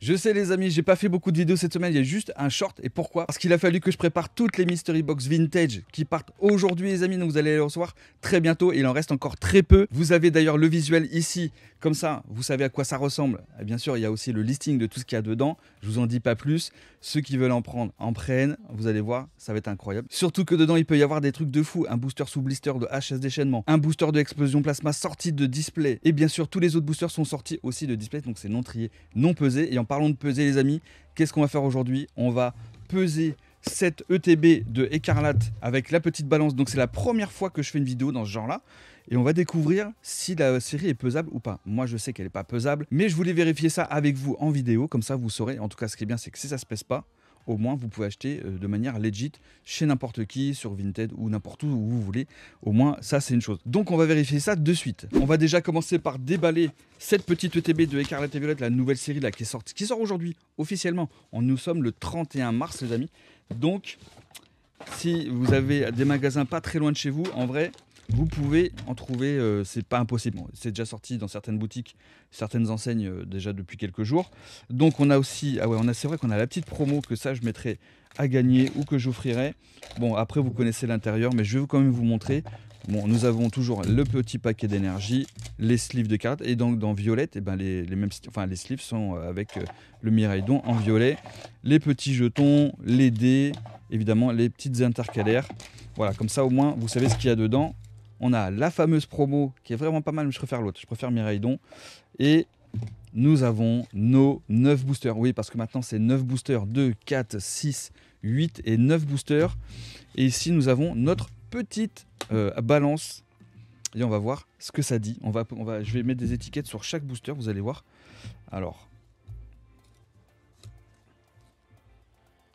Je sais les amis, j'ai pas fait beaucoup de vidéos cette semaine, il y a juste un short. Et pourquoi? Parce qu'il a fallu que je prépare toutes les mystery box vintage qui partent aujourd'hui les amis. Donc vous allez les recevoir très bientôt et il en reste encore très peu. Vous avez d'ailleurs le visuel ici, comme ça vous savez à quoi ça ressemble. Et bien sûr il y a aussi le listing de tout ce qu'il y a dedans. Je vous en dis pas plus. Ceux qui veulent en prendre, en prennent. Vous allez voir, ça va être incroyable. Surtout que dedans il peut y avoir des trucs de fou. Un booster sous blister de HS déchaînement, un booster de explosion plasma sorti de display. Et bien sûr tous les autres boosters sont sortis aussi de display. Donc c'est non trié, non pesé. Et en parlant de peser les amis, qu'est-ce qu'on va faire aujourd'hui? On va peser cette ETB de Écarlate avec la petite balance. Donc c'est la première fois que je fais une vidéo dans ce genre là. Et on va découvrir si la série est pesable ou pas. Moi je sais qu'elle n'est pas pesable, mais je voulais vérifier ça avec vous en vidéo. Comme ça vous saurez. En tout cas ce qui est bien c'est que si ça se pèse pas, au moins vous pouvez acheter de manière legit chez n'importe qui, sur Vinted ou n'importe où vous voulez. Au moins ça c'est une chose. Donc on va vérifier ça de suite. On va déjà commencer par déballer cette petite ETB de Écarlate et Violette, la nouvelle série là, qui sort aujourd'hui officiellement. Nous sommes le 31 mars les amis. Donc si vous avez des magasins pas très loin de chez vous, en vrai vous pouvez en trouver, c'est pas impossible. Bon, c'est déjà sorti dans certaines boutiques, certaines enseignes déjà depuis quelques jours. Donc on a aussi, ah ouais, c'est vrai qu'on a la petite promo que ça je mettrai à gagner ou que j'offrirai. Bon après vous connaissez l'intérieur, mais je vais quand même vous montrer. Bon, nous avons toujours le petit paquet d'énergie, les sleeves de cartes et donc dans Violette, et ben les mêmes, enfin les sleeves sont avec le Miraidon en violet, les petits jetons, les dés, évidemment les petites intercalaires. Voilà, comme ça au moins vous savez ce qu'il y a dedans. On a la fameuse promo qui est vraiment pas mal, mais je préfère l'autre. Je préfère Miraidon. Et nous avons nos 9 boosters. Oui, parce que maintenant, c'est 9 boosters. 2, 4, 6, 8 et 9 boosters. Et ici, nous avons notre petite balance. Et on va voir ce que ça dit. Je vais mettre des étiquettes sur chaque booster, vous allez voir. Alors,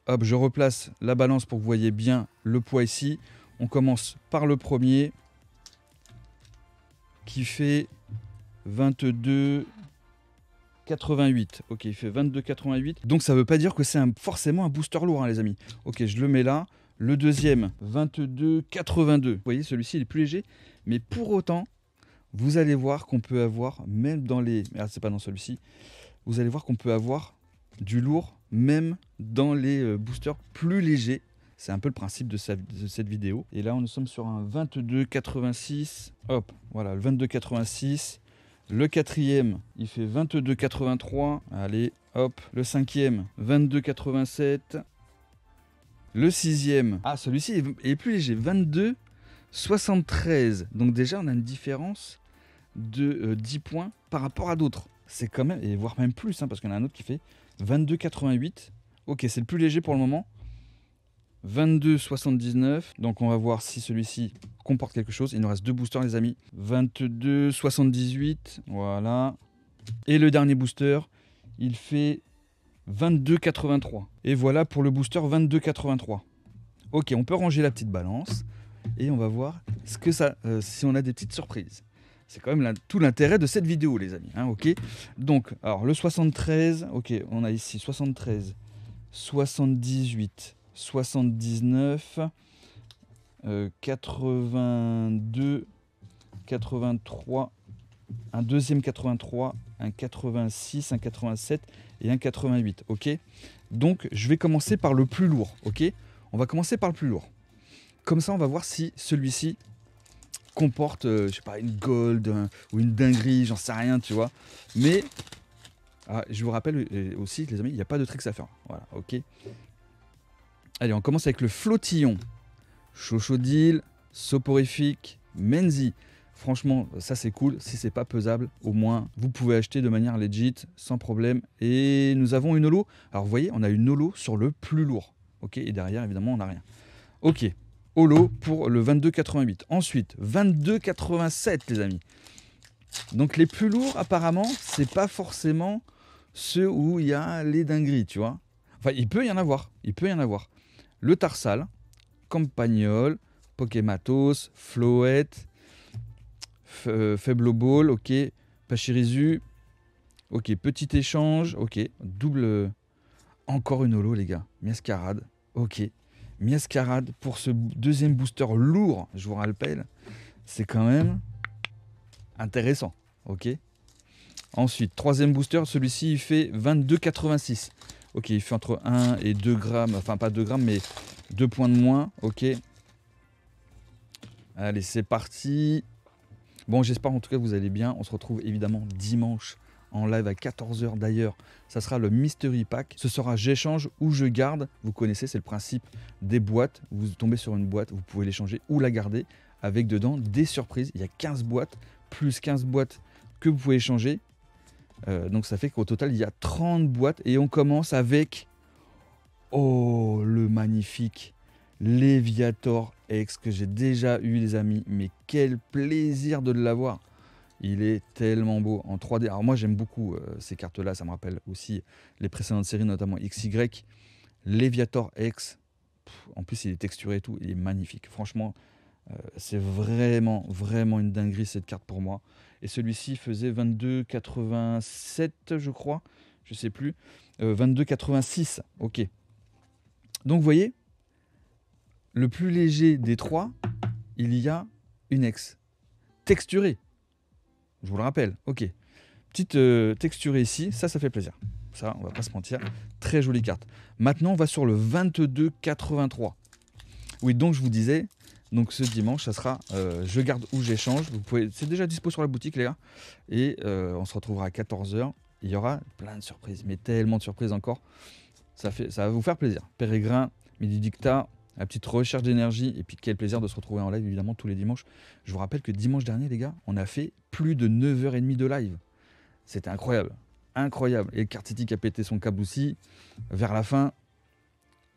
hop, je replace la balance pour que vous voyez bien le poids ici. On commence par le premier, qui fait 22,88. Ok, il fait 22,88. Donc ça veut pas dire que c'est forcément un booster lourd, hein, les amis. Ok, je le mets là. Le deuxième, 22,82. Vous voyez, celui-ci il est plus léger. Mais pour autant, vous allez voir qu'on peut avoir, même dans les... Ah, c'est pas dans celui-ci. Vous allez voir qu'on peut avoir du lourd, même dans les boosters plus légers. C'est un peu le principe de cette vidéo. Et là, nous sommes sur un 22,86. Hop, voilà, le 22,86. Le quatrième, il fait 22,83. Allez, hop. Le cinquième, 22,87. Le sixième, ah, celui-ci est plus léger, 22,73. Donc déjà, on a une différence de 10 points par rapport à d'autres. C'est quand même, et voire même plus, hein, parce qu'il y en a un autre qui fait 22,88. Ok, c'est le plus léger pour le moment. 22,79. Donc on va voir si celui-ci comporte quelque chose. Il nous reste 2 boosters les amis. 22,78. Voilà. Et le dernier booster, il fait 22,83. Et voilà pour le booster 22,83. Ok, on peut ranger la petite balance. Et on va voir ce que ça, si on a des petites surprises. C'est quand même tout l'intérêt de cette vidéo les amis. Hein, ok. Donc, alors le 73. Ok, on a ici 73, 78. 79, 82, 83, un deuxième 83, un 86, un 87 et un 88. Ok. Donc je vais commencer par le plus lourd. Ok. On va commencer par le plus lourd. Comme ça, on va voir si celui-ci comporte, je sais pas, une gold ou une dinguerie, j'en sais rien, tu vois. Mais je vous rappelle aussi, les amis, il n'y a pas de tricks à faire. Voilà. Ok. Allez, on commence avec le flottillon. Chochodile, soporifique, Menzi. Franchement, ça c'est cool. Si c'est pas pesable, au moins vous pouvez acheter de manière legit, sans problème. Et nous avons une holo. Alors vous voyez, on a une holo sur le plus lourd. Ok, et derrière, évidemment, on n'a rien. Ok, holo pour le 22,88. Ensuite, 22,87 les amis. Donc les plus lourds, apparemment, c'est pas forcément ceux où il y a les dingueries, tu vois. Enfin, il peut y en avoir. Il peut y en avoir. Le Tarsal, Campagnol, Pokématos, Floette, Faible Ball, ok, Pachirisu, ok, petit échange, ok, double, encore une holo les gars, Miascarade, ok, Miascarade pour ce deuxième booster lourd, je vous rappelle, c'est quand même intéressant, ok. Ensuite, troisième booster, celui-ci il fait 22,86. Ok, il fait entre 1 et 2 grammes, enfin pas 2 grammes, mais 2 points de moins. Ok. Allez, c'est parti. Bon, j'espère en tout cas que vous allez bien. On se retrouve évidemment dimanche en live à 14 h d'ailleurs. Ça sera le Mystery Pack. Ce sera j'échange ou je garde. Vous connaissez, c'est le principe des boîtes. Vous tombez sur une boîte, vous pouvez l'échanger ou la garder avec dedans des surprises. Il y a 15 boîtes, plus 15 boîtes que vous pouvez échanger. Donc ça fait qu'au total, il y a 30 boîtes. Et on commence avec... Oh, le magnifique Léviator X que j'ai déjà eu, les amis. Mais quel plaisir de l'avoir. Il est tellement beau en 3D. Alors moi, j'aime beaucoup ces cartes-là. Ça me rappelle aussi les précédentes séries, notamment XY. Léviator X. En plus, il est texturé et tout. Il est magnifique. Franchement, c'est vraiment, vraiment une dinguerie cette carte pour moi. Et celui-ci faisait 22,87 je crois. Je sais plus. 22,86. Ok. Donc vous voyez, le plus léger des trois, il y a une X. Texturée. Je vous le rappelle. Ok. Petite texturée ici. Ça fait plaisir. Ça, on va pas se mentir. Très jolie carte. Maintenant, on va sur le 22,83. Oui, donc je vous disais... Donc ce dimanche, ça sera je garde ou j'échange. C'est déjà dispo sur la boutique, les gars. Et on se retrouvera à 14 h. Il y aura plein de surprises, mais tellement de surprises encore. Ça va vous faire plaisir. Pérégrin, Midi Dicta, la petite recherche d'énergie. Et puis quel plaisir de se retrouver en live, évidemment, tous les dimanches. Je vous rappelle que dimanche dernier, les gars, on a fait plus de 9h30 de live. C'était incroyable. Incroyable. Et Cartiti a pété son câble aussi vers la fin.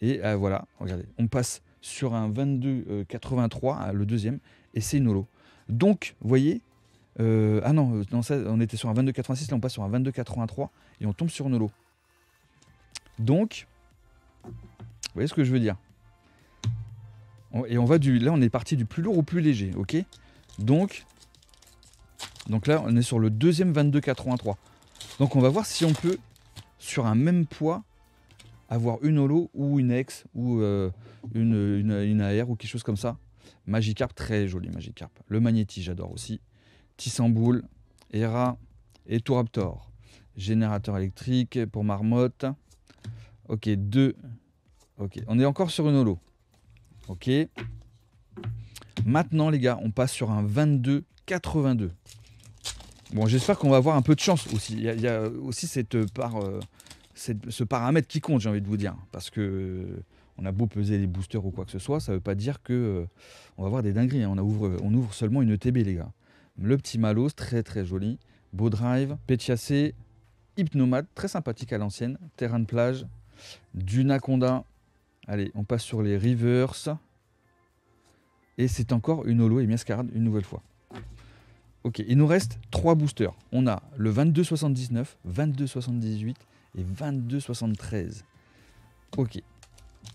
Et voilà, regardez, on passe sur un 22,83, le deuxième, et c'est une holo. Donc, vous voyez, ah non, ça, on était sur un 22,86, là on passe sur un 22,83, et on tombe sur une holo. Donc, vous voyez ce que je veux dire. Et on va là on est parti du plus lourd au plus léger, ok. Donc là on est sur le deuxième 22,83. Donc on va voir si on peut, sur un même poids, avoir une holo ou une X ou une AR ou quelque chose comme ça. Magikarp, très joli Magikarp. Le Magnéti, j'adore aussi. Tissamboul, Hera et Touraptor. Générateur électrique pour Marmotte. Ok, 2. Ok, on est encore sur une holo. Ok. Maintenant, les gars, on passe sur un 22,82. Bon, j'espère qu'on va avoir un peu de chance aussi. Il y a aussi cette part... ce paramètre qui compte, j'ai envie de vous dire, parce que on a beau peser les boosters ou quoi que ce soit, ça veut pas dire que on va avoir des dingueries, hein. On ouvre seulement une ETB, les gars. Le petit Malos, très très joli. Beau Drive, Pétiacé, Hypnomade, très sympathique à l'ancienne. Terrain de plage, Dunaconda. Allez, on passe sur les Reverse. Et c'est encore une holo et Miascarade une nouvelle fois. Ok, il nous reste 3 boosters. On a le 22,79, 22,78 et 22,73. Ok.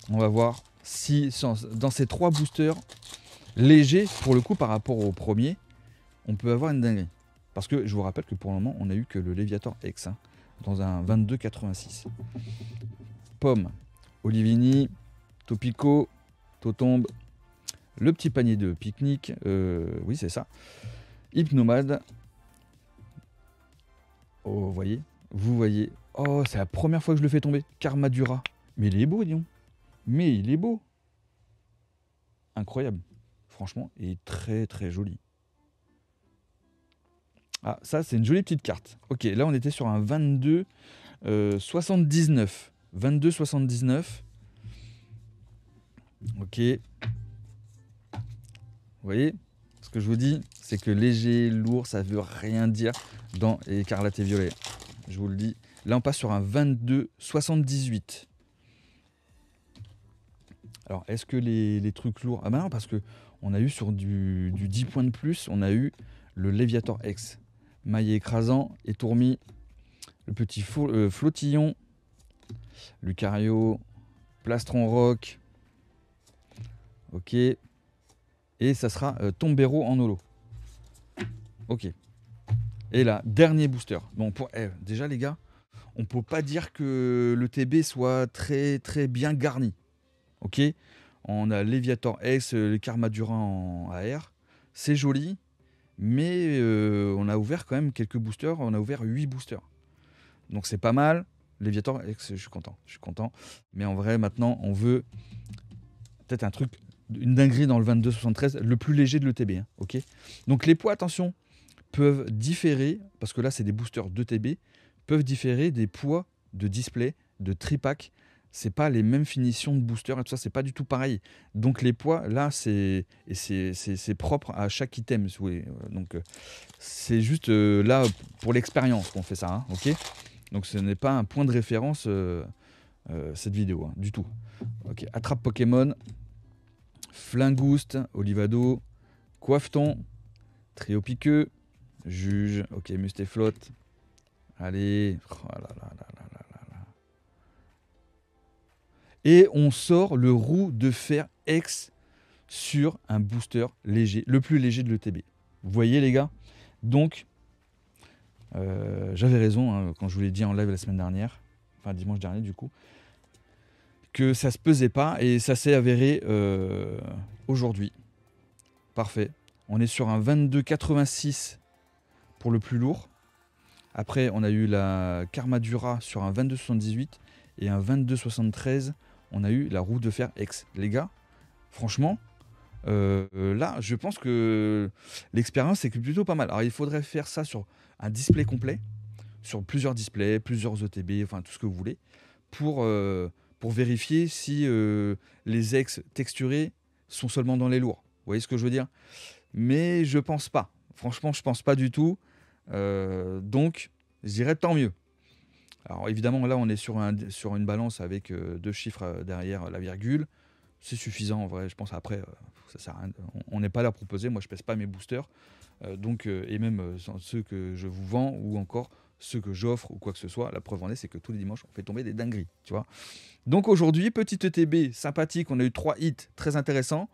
On va voir si dans ces 3 boosters légers, pour le coup, par rapport au premier, on peut avoir une dinguerie. Parce que je vous rappelle que pour le moment, on n'a eu que le Léviator X, hein, dans un 22,86. Pomme, Olivini, Topico, Totombe, le petit panier de pique-nique, oui c'est ça, Hypnomade. Oh, vous voyez, oh c'est la première fois que je le fais tomber, Karmadura. Mais il est beau, disons. Mais il est beau. Incroyable. Franchement, il est très très joli. Ah, ça c'est une jolie petite carte. Ok, là on était sur un 22,79. 22,79. Ok. Vous voyez, ce que je vous dis, c'est que léger, lourd, ça veut rien dire dans écarlate et violet. Je vous le dis. Là, on passe sur un 22,78. Alors, est-ce que les trucs lourds... Ah bah non, parce que on a eu sur du 10 points de plus, on a eu le Léviator X. Maillet écrasant, étourmi, le petit flottillon, Lucario, Plastron Rock. Ok. Et ça sera Tombero en holo. Ok. Et là, dernier booster. Bon, déjà les gars, on peut pas dire que le TB soit très très bien garni. Ok. On a Léviator X, les Karmadura en AR. C'est joli. Mais on a ouvert quand même quelques boosters. On a ouvert 8 boosters. Donc c'est pas mal. Léviator, je suis content. Je suis content. Mais en vrai, maintenant, on veut peut-être un truc, une dinguerie dans le 22-73, le plus léger de l'ETB. Hein, ok. Donc les poids, attention, peuvent différer, parce que là, c'est des boosters d'ETB, peuvent différer des poids de display, de tripack. C'est pas les mêmes finitions de booster et tout ça, c'est pas du tout pareil. Donc les poids, là, c'est propre à chaque item, si vous voulez. Donc c'est juste là pour l'expérience qu'on fait ça, hein, ok. Donc ce n'est pas un point de référence cette vidéo, hein, du tout. Ok, attrape Pokémon, Flingouste, Olivado, Coiffeton, Trio Piqueux, Juge, ok, Mustéflotte. Allez, oh là là là là là là là. Et on sort le roue de fer X sur un booster léger, le plus léger de l'ETB. Vous voyez les gars? Donc, j'avais raison hein, quand je vous l'ai dit en live la semaine dernière, enfin dimanche dernier du coup, que ça se pesait pas et ça s'est avéré aujourd'hui. Parfait. On est sur un 22,86 pour le plus lourd. Après, on a eu la Karmadura sur un 22,78 et un 22,73. On a eu la roue de fer X. Les gars, franchement, là, je pense que l'expérience est plutôt pas mal. Alors, il faudrait faire ça sur un display complet, sur plusieurs displays, plusieurs ETB, enfin tout ce que vous voulez, pour vérifier si les X texturés sont seulement dans les lourds. Vous voyez ce que je veux dire? Mais je pense pas. Franchement, je pense pas du tout. Donc, je dirais tant mieux. Alors évidemment, là, on est sur une balance avec 2 chiffres derrière la virgule. C'est suffisant en vrai, je pense. Après, ça sert à rien. On n'est pas là pour peser. Moi, je pèse pas mes boosters. Et même ceux que je vous vends ou encore ceux que j'offre ou quoi que ce soit. La preuve en est, c'est que tous les dimanches, on fait tomber des dingueries. Tu vois. Donc aujourd'hui, petite ETB sympathique. On a eu 3 hits très intéressants.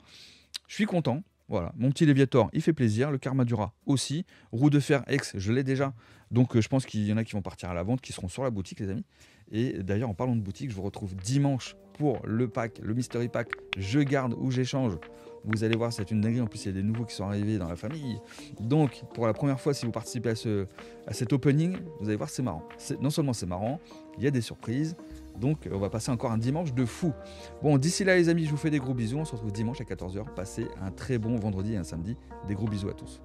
Je suis content. Voilà, mon petit Léviator, il fait plaisir. Le Karmadura aussi. Roue de fer X, je l'ai déjà. Donc je pense qu'il y en a qui vont partir à la vente, qui seront sur la boutique, les amis. Et d'ailleurs, en parlant de boutique, je vous retrouve dimanche pour le pack, le Mystery Pack. Je garde ou j'échange. Vous allez voir, c'est une dinguerie. En plus, il y a des nouveaux qui sont arrivés dans la famille. Donc, pour la première fois, si vous participez à cet opening, vous allez voir, c'est marrant. Non seulement c'est marrant, il y a des surprises. Donc, on va passer encore un dimanche de fou. Bon, d'ici là, les amis, je vous fais des gros bisous. On se retrouve dimanche à 14 h. Passez un très bon vendredi et un samedi. Des gros bisous à tous.